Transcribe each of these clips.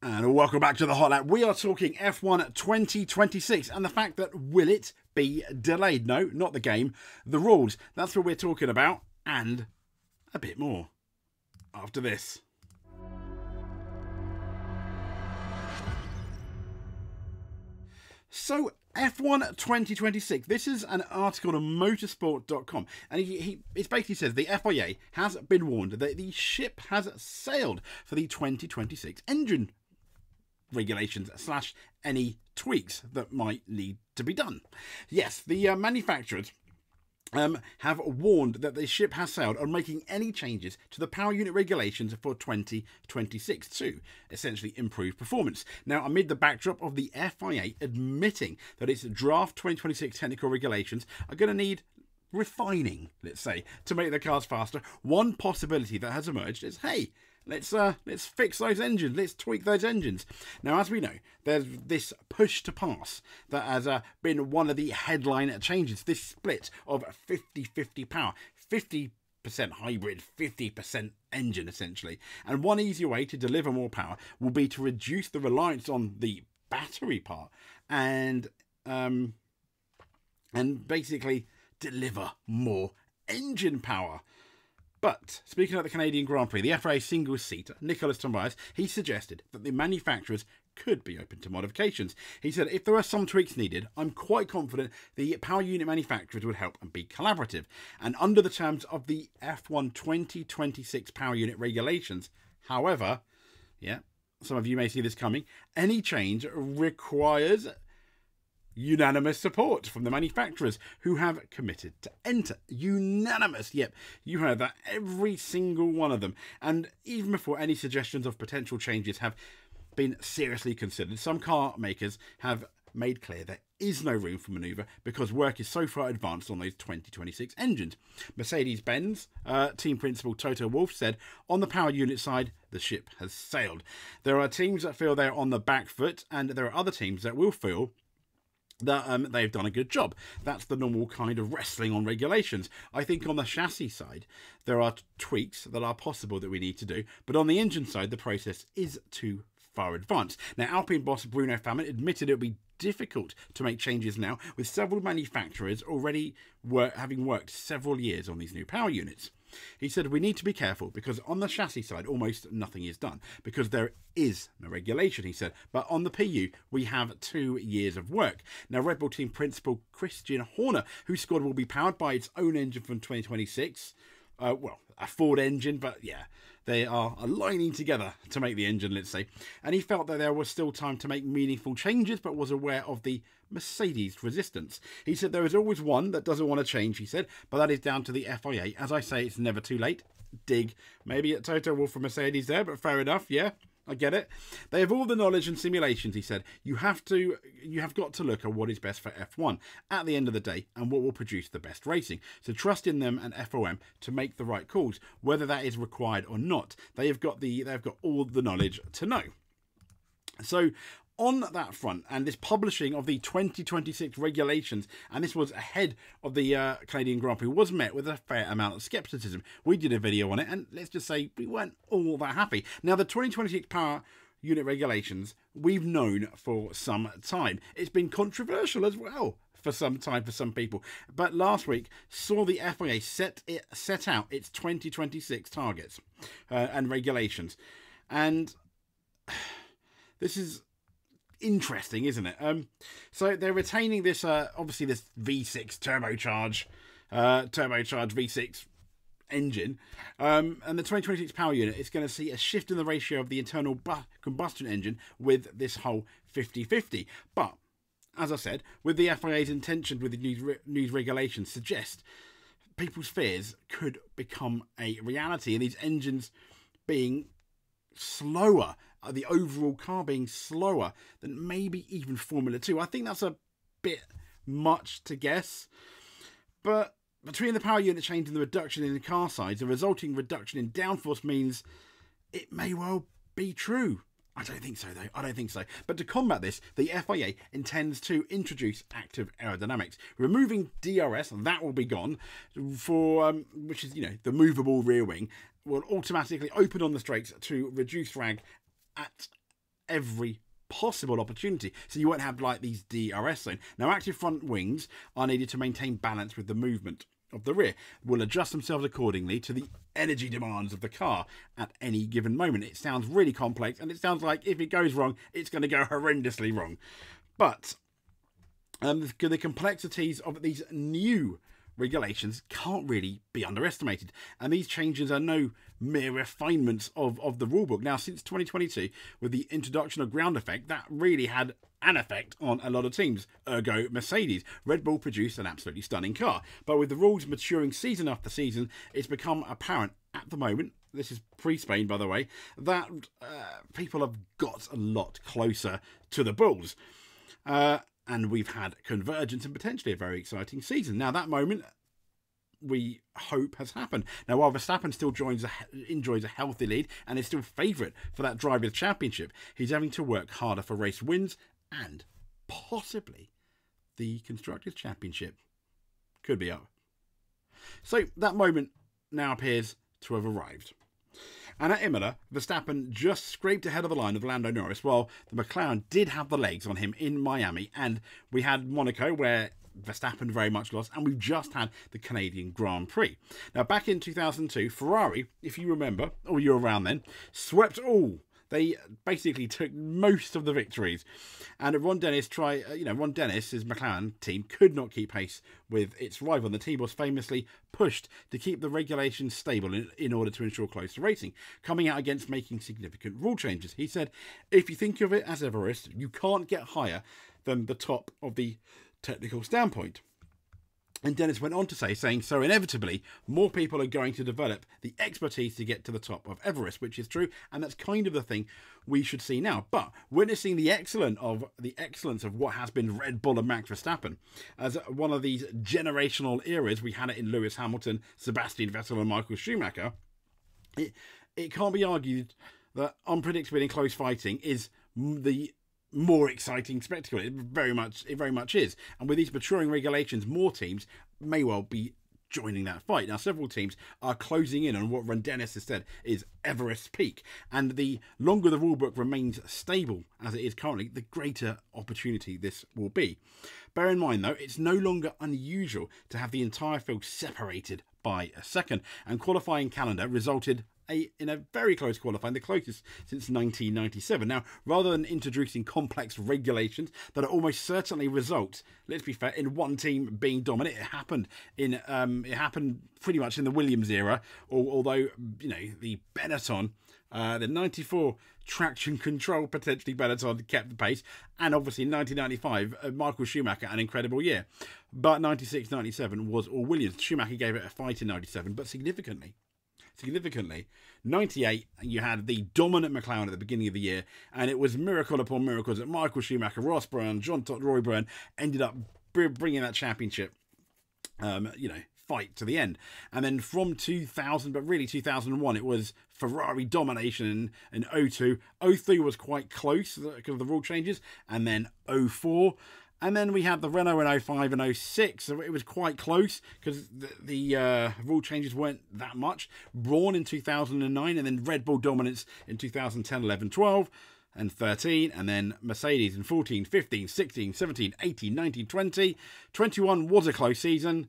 And welcome back to the Hot Lap. We are talking F1 2026 and the fact that will it be delayed? No, not the game, the rules. That's what we're talking about and a bit more after this. So F1 2026, this is an article on motorsport.com, and it basically says the FIA has been warned that the ship has sailed for the 2026 engine regulations / any tweaks that might need to be done. Yes, the manufacturers have warned that the ship has sailed on making any changes to the power unit regulations for 2026 to essentially improve performance. Now, amid the backdrop of the FIA admitting that its draft 2026 technical regulations are going to need refining, let's say, to make the cars faster, one possibility that has emerged is, hey, let's fix those engines. Let's tweak those engines. Now, as we know, there's this push to pass that has been one of the headline changes. This split of 50-50 power, 50% hybrid, 50% engine, essentially. And one easy way to deliver more power will be to reduce the reliance on the battery part and basically deliver more engine power. But, speaking at the Canadian Grand Prix, the FIA single-seater, Nicolas Tobias, he suggested that the manufacturers could be open to modifications. He said, if there are some tweaks needed, I'm quite confident the power unit manufacturers would help and be collaborative. And under the terms of the F1 2026 power unit regulations, however, yeah, some of you may see this coming, any change requires unanimous support from the manufacturers who have committed to enter. Unanimous. Yep, you heard that. Every single one of them. And even before any suggestions of potential changes have been seriously considered, some car makers have made clear there is no room for manoeuvre because work is so far advanced on those 2026 engines. Mercedes-Benz team principal Toto Wolff said, on the power unit side, the ship has sailed. There are teams that feel they're on the back foot, and there are other teams that will feel that they've done a good job. That's the normal kind of wrestling on regulations. I think on the chassis side, there are tweaks that are possible that we need to do, but on the engine side, the process is too far advanced. Now, Alpine boss Bruno Famin admitted it would be difficult to make changes now, with several manufacturers already having worked several years on these new power units. He said, we need to be careful because on the chassis side, almost nothing is done because there is no regulation, he said. But on the PU, we have 2 years of work. Now, Red Bull team principal Christian Horner, whose squad will be powered by its own engine from 2026, well, a Ford engine, but yeah, they are aligning together to make the engine, let's say. And he felt that there was still time to make meaningful changes, but was aware of the Mercedes resistance. He said there is always one that doesn't want to change, he said, but that is down to the FIA. As I say, it's never too late. Dig. Maybe at Toto Wolff from Mercedes there, but fair enough, yeah. I get it. They have all the knowledge and simulations, he said. You have got to look at what is best for F1 at the end of the day and what will produce the best racing. So trust in them and FOM to make the right calls, whether that is required or not. They've got all the knowledge to know. So on that front, and this publishing of the 2026 regulations, and this was ahead of the Canadian Grand Prix, was met with a fair amount of scepticism. We did a video on it, and let's just say we weren't all that happy. Now, the 2026 power unit regulations, we've known for some time. It's been controversial as well for some time for some people. But last week saw the FIA set out its 2026 targets and regulations. And this is interesting, isn't it? So they're retaining this obviously this V6 turbocharged V6 engine, and the 2026 power unit is going to see a shift in the ratio of the internal combustion engine with this whole 50-50. But as I said, with the FIA's intentions with the new regulations suggest people's fears could become a reality, and these engines being slower, the overall car being slower than maybe even Formula 2. I think that's a bit much to guess. But between the power unit change and the reduction in the car size, the resulting reduction in downforce means it may well be true. I don't think so, though. I don't think so. But to combat this, the FIA intends to introduce active aerodynamics. Removing DRS, that will be gone, for which is, the movable rear wing, will automatically open on the straights to reduce drag at every possible opportunity. So you won't have like these DRS zones. Now, active front wings are needed to maintain balance with the movement of the rear, will adjust themselves accordingly to the energy demands of the car at any given moment. It sounds really complex, and it sounds like if it goes wrong, it's going to go horrendously wrong. But the complexities of these new regulations can't really be underestimated, and these changes are no mere refinements of the rulebook. Now, since 2022, with the introduction of ground effect, that really had an effect on a lot of teams, ergo Mercedes. Red Bull produced an absolutely stunning car, but with the rules maturing season after season, it's become apparent at the moment, this is pre-Spain by the way, that people have got a lot closer to the Bulls. And we've had convergence and potentially a very exciting season. Now, that moment, we hope, has happened. Now, while Verstappen still enjoys a healthy lead and is still favourite for that Drivers' Championship, he's having to work harder for race wins and possibly the Constructors' Championship. Could be up. So, that moment now appears to have arrived. And at Imola, Verstappen just scraped ahead of the line of Lando Norris, while the McLaren did have the legs on him in Miami. And we had Monaco, where Verstappen very much lost, and we've just had the Canadian Grand Prix. Now, back in 2002, Ferrari, if you remember, or you were around then, swept all. They basically took most of the victories. And Ron Dennis, Ron Dennis's McLaren team could not keep pace with its rival. The team was famously pushed to keep the regulations stable in order to ensure close racing, coming out against making significant rule changes. He said, if you think of it as Everest, you can't get higher than the top of the technical standpoint. And Dennis went on to saying, so inevitably, more people are going to develop the expertise to get to the top of Everest, which is true, and that's kind of the thing we should see now. But witnessing the excellence of what has been Red Bull and Max Verstappen, as one of these generational eras, we had it in Lewis Hamilton, Sebastian Vettel and Michael Schumacher, it can't be argued that unpredictable and close fighting is the more exciting spectacle. It very much is. And with these maturing regulations, more teams may well be joining that fight. Now, several teams are closing in on what Ron Dennis has said is Everest's peak. And the longer the rulebook remains stable as it is currently, the greater opportunity this will be. Bear in mind, though, it's no longer unusual to have the entire field separated by a second. And qualifying calendar resulted in a very close qualifying, the closest since 1997. Now, rather than introducing complex regulations that are almost certainly result, let's be fair, in one team being dominant, it happened pretty much in the Williams era. Although the Benetton, the '94 traction control potentially Benetton kept the pace, and obviously in 1995 Michael Schumacher, an incredible year. But 96, 97 was all Williams. Schumacher gave it a fight in 97, but significantly, 98, you had the dominant McLaren at the beginning of the year, and it was miracle upon miracles that Michael Schumacher, Ross Brown, John Todt, Roy Byrne ended up bringing that championship, fight to the end. And then from 2000, but really 2001, it was Ferrari domination in 02. 03 was quite close because of the rule changes, and then 04. And then we had the Renault in 05 and 06, so it was quite close because the rule changes weren't that much. Brawn in 2009, and then Red Bull dominance in 2010, 11, 12, and 13, and then Mercedes in 14, 15, 16, 17, 18, 19, 20. 21 was a close season,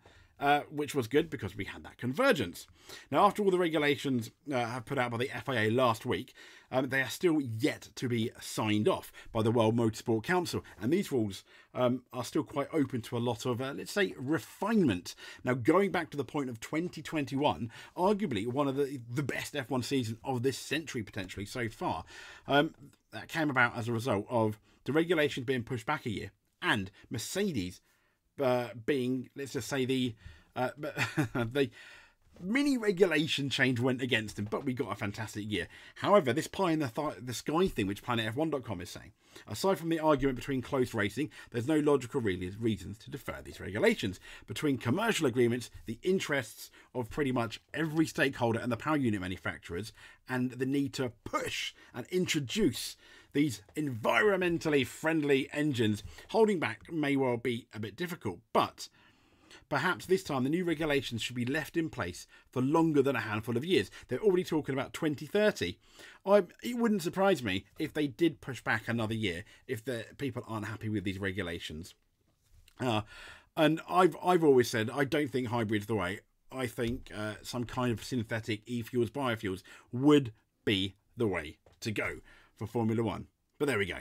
which was good because we had that convergence. Now, after all the regulations have put out by the FIA last week, they are still yet to be signed off by the World Motorsport Council, and these rules are still quite open to a lot of, let's say, refinement. Now, going back to the point of 2021, arguably one of the best F1 season of this century, potentially, so far, that came about as a result of the regulations being pushed back a year, and Mercedes being, let's just say, the mini regulation change went against him, but we got a fantastic year. However, this pie in the sky thing, which PlanetF1.com is saying, aside from the argument between close racing, there's no logical reasons to defer these regulations. Between commercial agreements, the interests of pretty much every stakeholder and the power unit manufacturers, and the need to push and introduce these environmentally friendly engines, holding back may well be a bit difficult. But Perhaps this time the new regulations should be left in place for longer than a handful of years. They're already talking about 2030. It wouldn't surprise me if they did push back another year if the people aren't happy with these regulations. And I've always said I don't think hybrid's the way. I think some kind of synthetic e-fuels, biofuels would be the way to go for Formula One. But there we go.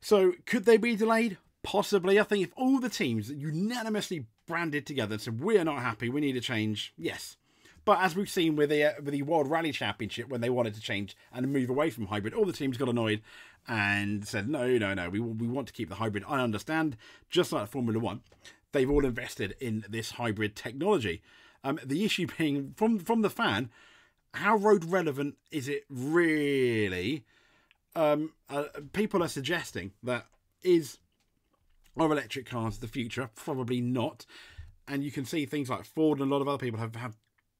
So could they be delayed? Possibly. I think if all the teams unanimously branded together and said, we are not happy, we need a change, yes. But as we've seen with the World Rally Championship, when they wanted to change and move away from hybrid, all the teams got annoyed and said, no, we want to keep the hybrid. I understand, just like Formula One, they've all invested in this hybrid technology. The issue being, from the fan, how road relevant is it really? People are suggesting that are electric cars the future? Probably not. And you can see things like Ford and a lot of other people have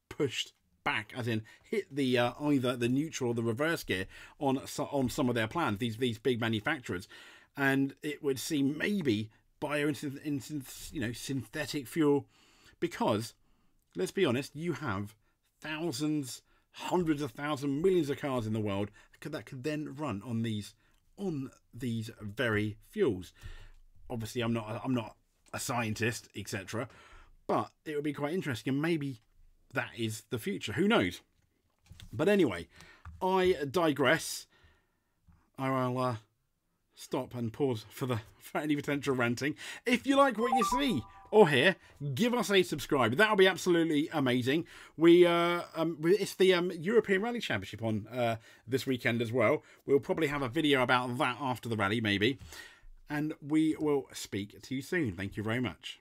pushed back, as in hit the either the neutral or the reverse gear on some of their plans, these big manufacturers. And it would seem maybe synthetic fuel, because let's be honest, you have thousands, hundreds of thousands, millions of cars in the world that could then run on these very fuels. Obviously, I'm not a scientist, etc., but it would be quite interesting, and maybe that is the future. Who knows? But anyway, I digress. I will stop and pause for any potential ranting. If you like what you see or hear, give us a subscribe. That'll be absolutely amazing. It's the European Rally Championship on this weekend as well. We'll probably have a video about that after the rally, maybe. And we will speak to you soon. Thank you very much.